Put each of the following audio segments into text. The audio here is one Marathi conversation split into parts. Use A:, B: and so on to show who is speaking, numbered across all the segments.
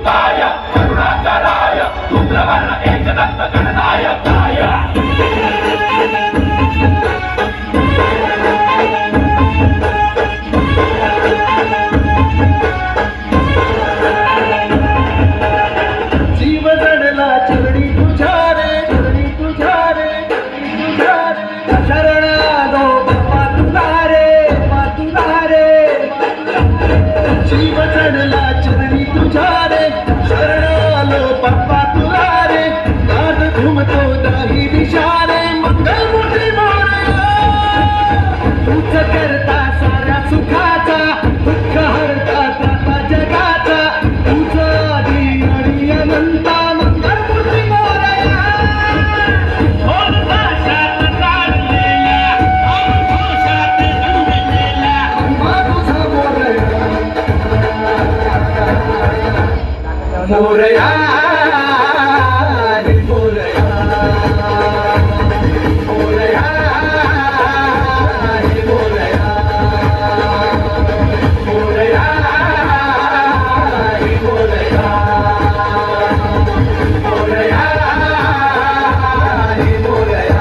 A: सुताय करुणाकराय धूम्रवर्ण एकदंत गणनायकाय
B: जीव जडला चरणी तुझ्या रे शरण आलो बाप्पा तुला रे जीव जडला चरणी तुझ्या रे शरण आलो बाप्पा तुला रे नाद घुमतो दाही दिशा रे मंगलमूर्ती मोरया तूच करता साऱ्या सुखाचा दुःख हरता त्राता जगाचा तुझा आदी आणि अनंता मंगलमूर्ती मोरया मोरया रे मोरया मोरया रे मोरया मोरया रे मोरया मोरया रे मोरया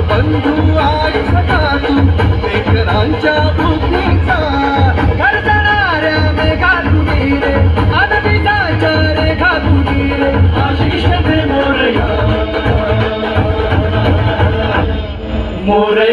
B: बंधू आई सदा तू लेकरांच्या भूतीचा गरजणाऱ्या मेघा तुझी रे आनंदीच्या रेखा तुझी रे आशिष दे मोरया मोरया